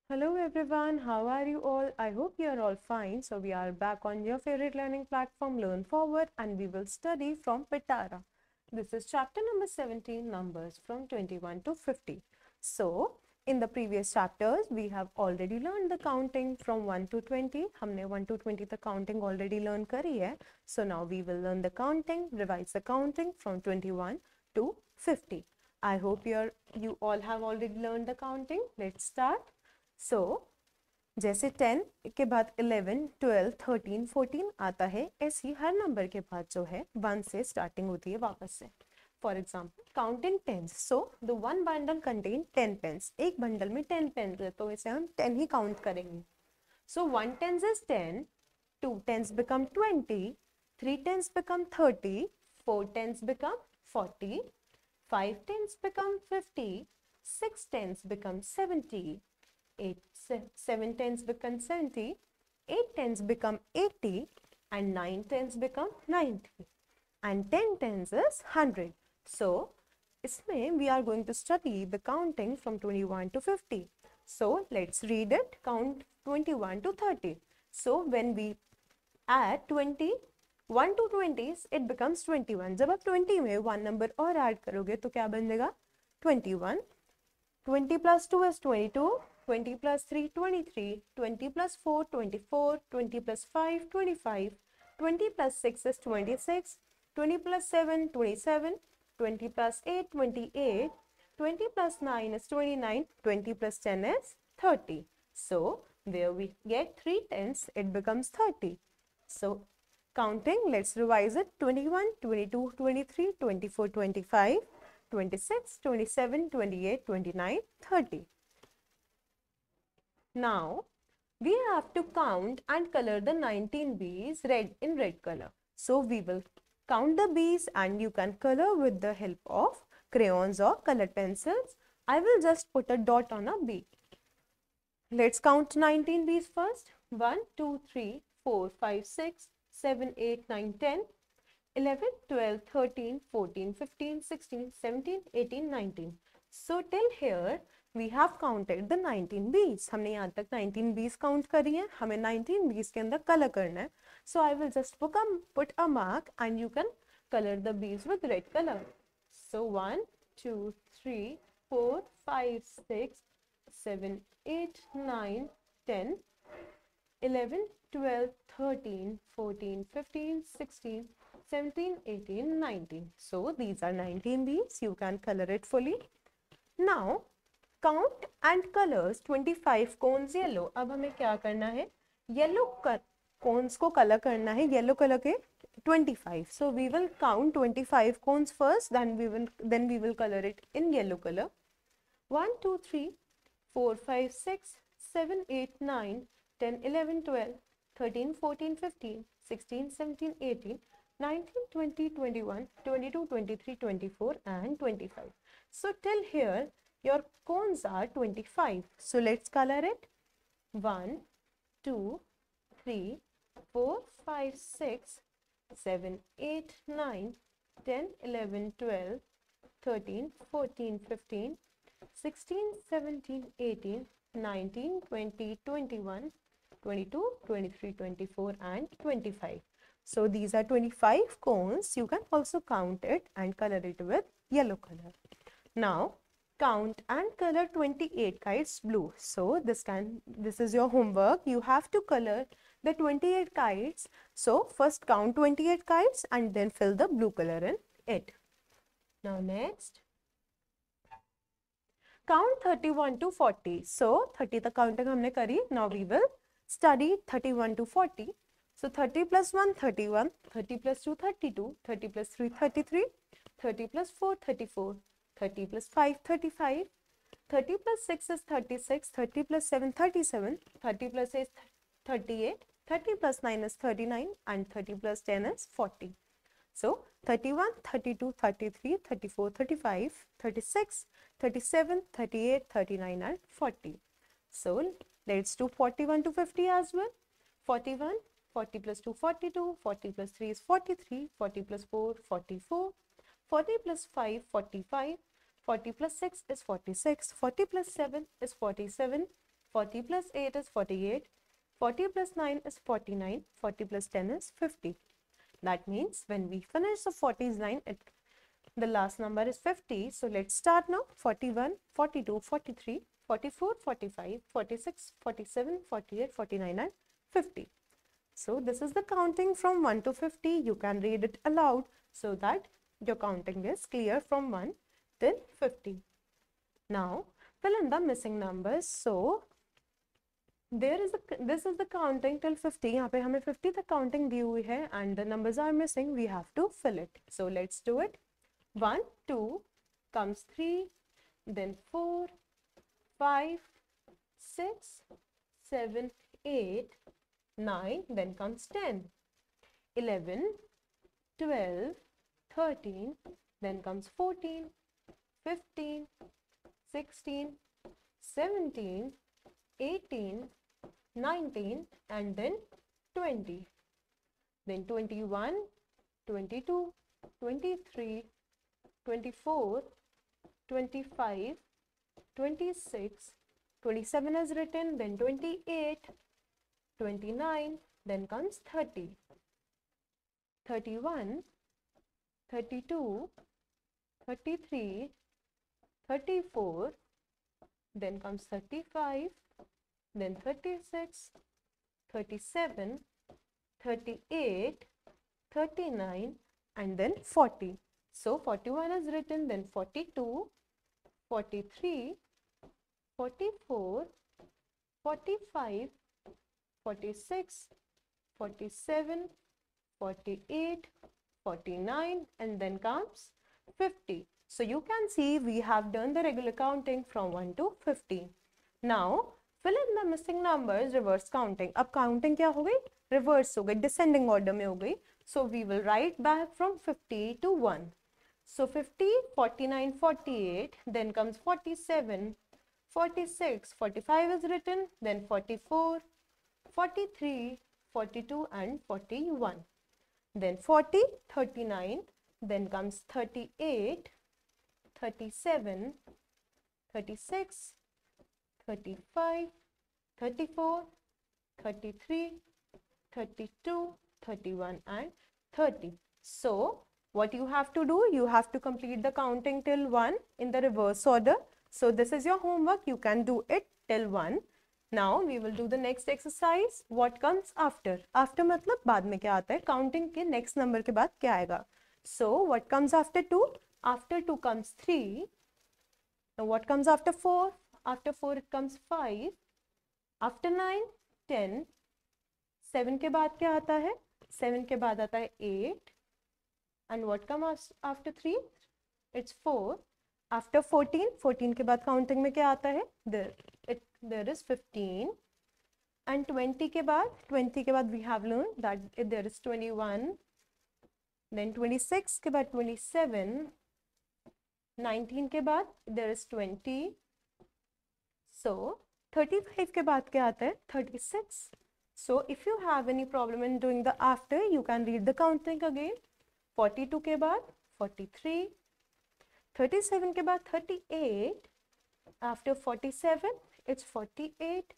Hello everyone, how are you all? I hope you are all fine. So we are back on your favorite learning platform, Learn Forward, and we will study from Pitara. This is chapter number 17, numbers from 21 to 50. So in the previous chapters, we have already learned the counting from 1 to 20. हमने 1 to 20 the counting already learn करी है. So now we will learn the counting, revise the counting from 21 to 50. I hope you all have already learned the counting. Let's start. So, जैसे 10 के बाद 11, 12, 13, 14 आता है, ऐसे ही हर number के बाद जो है 1 से स्टार्टिंग होती है वापस से. For example counting pens. So the one bundle contain 10 pens. एक बंडल में 10 पेन्स है तो इसे हम 10 ही काउंट करेंगे. सो 1 tens is 10, 2 tens become 20, 3 tens become 30, 4 tens become 40, 5 tens become 50, 6 tens become 70, 7 tens become 70, 8 tens become 80, and 9 tens become 90, and 10 tens is 100. So, इसमें we are going to study the counting from 21 to 50. So, let's read it. Count 21 to 30. So, when we add 21 to 20s, it becomes 21. जब आप 20 में 1 number और add करोगे तो क्या बन जाएगा? 21. 20 plus 2 is 22. 20 plus 3, 23, 20 plus 4, 24, 20 plus 5, 25, 20 plus 6 is 26, 20 plus 7, 27, 20 plus 8, 28, 20 plus 9 is 29, 20 plus 10 is 30. So, where we get 3 tens, it becomes 30. So, counting, let's revise it. 21, 22, 23, 24, 25, 26, 27, 28, 29, 30. Now, we have to count and color the 19 bees in red color. So, we will count the bees and you can color with the help of crayons or colored pencils. I will just put a dot on a bee. Let's count 19 bees first. 1, 2, 3, 4, 5, 6, 7, 8, 9, 10, 11, 12, 13, 14, 15, 16, 17, 18, 19. So, till here, we have counted the 19 bees. हमने यहाँ तक 19 bees count करी है. हमें 19 bees के अंदर color करना है. So I will just put a mark and you can color the bees with red color. So 1, 2, 3, 4, 5, 6, 7, 8, 9, 10, 11, 12, 13, 14, 15, 16, 17, 18, 19. So these are 19 bees. You can color it fully. Now, count and colors 25 cones yellow. अब हमें क्या करना है? Yellow cones को color करना है yellow color के 25. So we will count 25 cones first, then we will color it in yellow color. 1, 2, 3, 4, 5, 6, 7, 8, 9, 10, 11, 12, 13, 14, 15, 16, 17, 18, 19, 20, 21, 22, 23, 24, and 25. So till here, your cones are 25. So let's color it. 1, 2, 3, 4, 5, 6, 7, 8, 9, 10, 11, 12, 13, 14, 15, 16, 17, 18, 19, 20, 21, 22, 23, 24, and 25. So these are 25 cones. You can also count it and color it with yellow color. Now, count and color 28 kites blue. So this is your homework. You have to color the 28 kites. So first count 28 kites and then fill the blue color in it. Now next, count 31 to 40. So 30 the counting हमने करी. Now we will study 31 to 40. So 30 plus 1, 31, 30 plus 2, 32, 30 plus 3, 33, 30 plus 4, 34, 30 plus 5, 35, 30 plus 6 is 36, 30 plus 7, 37, 30 plus 8, 38, 30 plus 9 is 39, and 30 plus 10 is 40. So 31, 32, 33, 34, 35, 36, 37, 38, 39, and 40. So let's do 41 to 50 as well. 41, 40 plus 2, 42, 40 plus 3 is 43, 40 plus 4, 44, 40 plus 5, 45, 40 plus 6 is 46, 40 plus 7 is 47, 40 plus 8 is 48. 40 plus 9 is 49. 40 plus 10 is 50. That means when we finish the 40's line, the last number is 50. So let's start now. 41, 42, 43, 44, 45, 46, 47, 48, 49 and 50. So this is the counting from 1 to 50. You can read it aloud so that your counting is clear from 1 till 50. Now fill in the missing numbers. So this is the counting till 50. यहाँ पे हमें 50 तक counting दी हुई है and the numbers are missing. We have to fill it. So let's do it. 1, 2 comes 3, then 4, 5, 6, 7, 8, 9, then comes 10, 11, 12, 13, then comes 14, 15, 16, 17, 18, 19 and then 20. Then 21, 22, 23, 24, 25, 26, 27 is written, then 28, 29, then comes 30, 31, 32, 33, 34, then comes 35, then 36, 37, 38, 39 and then 40. So 41 is written, then 42, 43, 44, 45, 46, 47, 48, 49 and then comes 50. So you can see we have done the regular counting from 1 to 50. Now fill in the missing numbers reverse counting. अब counting क्या हो गई? Reverse हो गई, descending order में हो गई. So we will write back from 50 to 1. So 50, 49, 48, then comes 47, 46, 45 is written, then 44, 43, 42 and 41. Then 40, 39, then comes 38, 37, 36, 35, 34, 33, 32, 31 and 30. So what you have to do, you have to complete the counting till 1 in the reverse order. So this is your homework. You can do it till 1. Now we will do the next exercise. What comes after? After मतलब बाद में क्या आता है? Counting के next number के बाद क्या आएगा? So what comes after 2? After 2 comes 3. Now what comes after 4? After 4 it comes 5. After 9, 10. 7 के बाद क्या आता है? 7 के बाद आता है 8. And what comes after 3? It's 4. After 14, 14 के बाद counting में क्या आता है? There is 15. And 20 के बाद we have learned that there is 21. Then 26 के बाद 27. 19 के बाद there is 20. So 35 के बाद क्या आता है? 36. So if you have any problem in doing the after, you can read the counting again. 42 के बाद 43. 37 के बाद 38. After 47 it's 48.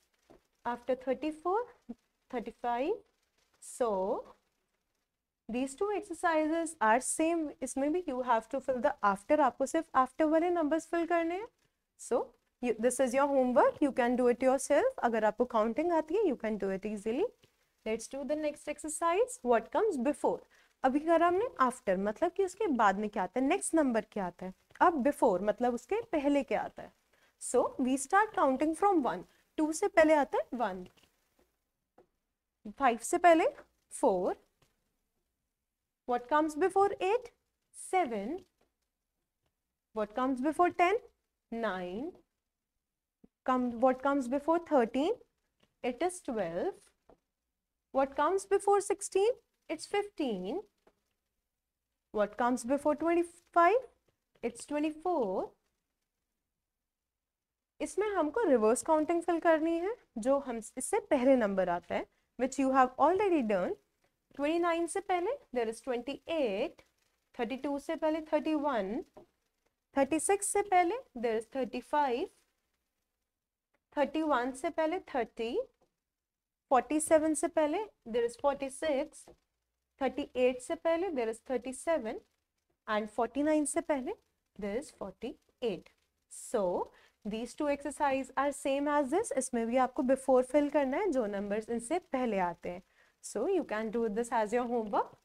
After 34 35. So these two exercises are same. इसमें भी you have to fill the after. आपको सिर्फ after वाले numbers fill करने हैं. So this is your homework. You can do it yourself. अगर आपको counting आती है, you can do it easily. Let's do the next exercise. What comes before? अभी करा हमने after, मतलब कि उसके बाद में क्या आता है? Next number क्या आता है? अब before मतलब उसके पहले क्या आता है? So we start counting from 1. 2 से पहले आता है 1. 5 से पहले 4. What comes before 8? 7. What comes before 10? 9. What comes before 13? It is 12. What comes before 16? It's 15. What comes before 25? It's 24. इसमें हमको reverse counting fill करनी है जो हम इससे पहले नंबर आता है, which you have already done. 29 से पहले there is 28. 32 से पहले 31. 36 से पहले there is 35. 31 से पहले 30, 47 से पहले there is 46, 38 से पहले there is 37 and 49 से पहले there is 48. So these two exercise are same as this. इसमें भी आपको before fill करना है जो numbers इनसे पहले आते हैं. So you can do this as your homework.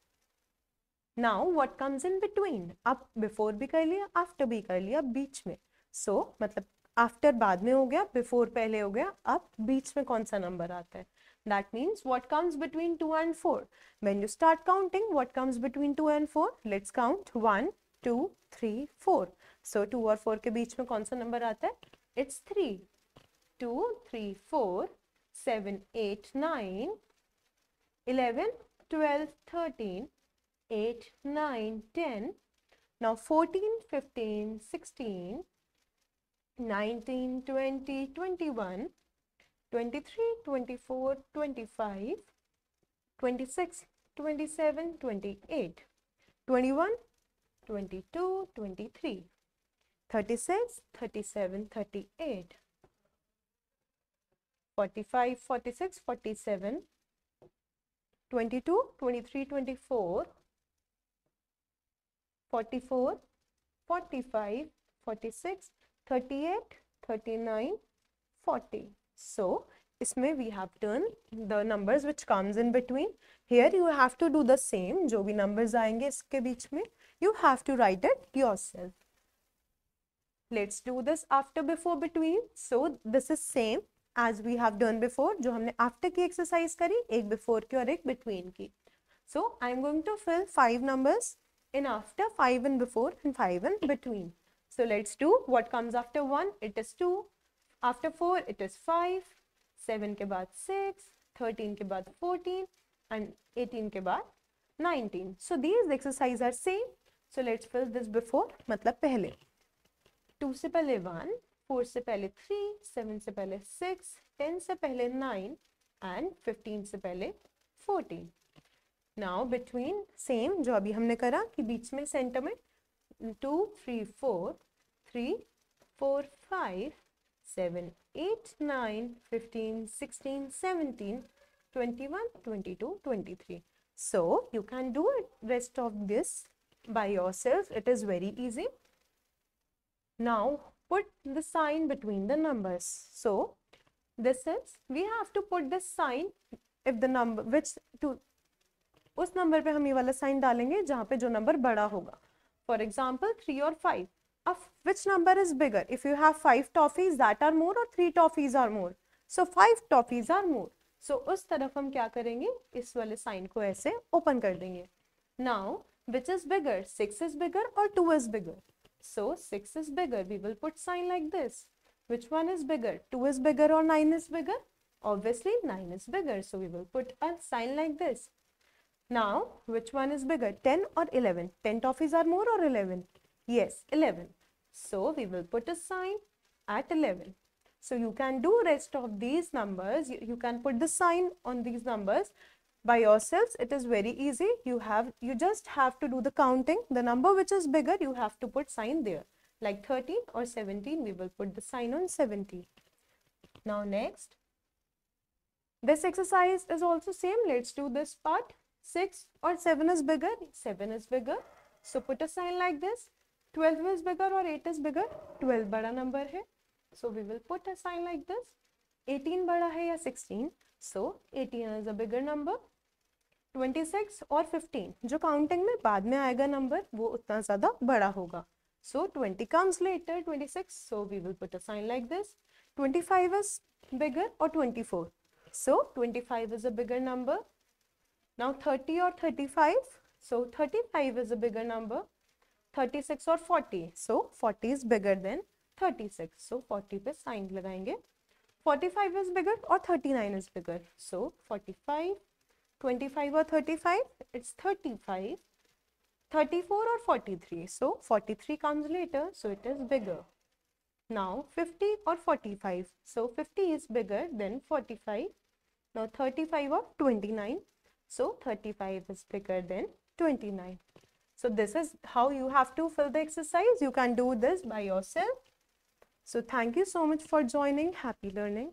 Now what comes in between? आप before भी कर लिया, after भी कर लिया, बीच में. So मतलब after बाद में हो गया, before पहले हो गया, अब बीच में कौन सा number आता है? That means what comes between 2 and 4. When you start counting, what comes between 2 and 4? Let's count 1, 2, 3, 4. So 2 और 4 के बीच में कौन सा number आता है? It's 3. 2, 3, 4, 7, 8, 9, 11, 12, 13, 8, 9, 10. Now 14, 15, 16, 19, 20, 21, 23, 24, 25, 26, 27, 28, 21, 22, 23, 36, 37, 38, 45, 46, 47, 22, 23, 24, 44, 45, 46, 38, 39, 40. So इसमें we have done the numbers which comes in between. Here you have to do the same. जो भी numbers आएंगे इसके बीच में, you have to write it yourself. Let's do this after, before, between. So this is same as we have done before. जो हमने after की exercise करी, एक before की और एक between की. So I am going to fill 5 numbers in after, 5 in before and 5 in between. So let's do what comes after 1. It is 2. After 4 it is 5. 7 के बाद 6. 13 के बाद 14 and 18 के बाद 19. So these exercises are same. So let's fill this before, मतलब पहले. 2 से पहले 1, 4 से पहले 3, 7 से पहले 6, 10 से पहले 9 and 15 से पहले 14. Now between same जो अभी हमने करा कि बीच में सेंटर में 2, 3, 4, 3, 4, 5, 7, 8, 9, 15, 16, 17, 21, 22, 23. So you can do it rest of this by yourself. It is very easy. Now put the sign between the numbers. So this is, we have to put this sign if the number which to उस number पे हम ये वाला sign डालेंगे जहाँ पे जो number बड़ा होगा. For example 3 और 5. Of which number is bigger? If you have 5 toffees that are more or 3 toffees are more? So 5 toffees are more. So उस तरफ हम क्या करेंगे, इस वाले साइन को ऐसे ओपन कर देंगे. Now which is bigger? 6 is bigger or 2 is bigger? So 6 is bigger. We will put sign like this. Which one is bigger? 2 is bigger or 9 is bigger? Obviously 9 is bigger. So we will put a sign like this. Now which one is bigger? 10 or 11? 10 toffees are more or 11? Yes, 11. So we will put a sign at 11. So you can do rest of these numbers. You can put the sign on these numbers by yourselves. It is very easy. You just have to do the counting. The number which is bigger, you have to put sign there. Like 13 or 17, we will put the sign on 17. Now next, this exercise is also same. Let's do this part. 6 or 7 is bigger? 7 is bigger. So put a sign like this. 12 is bigger or 8 is bigger? 12 बड़ा number है. So we will put a sign like this. 18 बड़ा है या 16? So 18 is a bigger number. 26 और 15 जो counting में बाद में आएगा number वो उतना ज़्यादा बड़ा होगा. So 20 comes later, 26. So we will put a sign like this. 25 is bigger or 24? So 25 is a bigger number. Now 30 or 35, so 35 is a bigger number. 36 or 40, so 40 is bigger than 36, so 40 पे sign लगाएंगे. 45 is bigger or 39 is bigger? So 45, 25 or 35, it's 35. 34 or 43, so 43 comes later, so it is bigger. Now 50 or 45, so 50 is bigger than 45. Now 35 or 29. So 35 is bigger than 29. So this is how you have to fill the exercise. You can do this by yourself. So thank you so much for joining. Happy learning.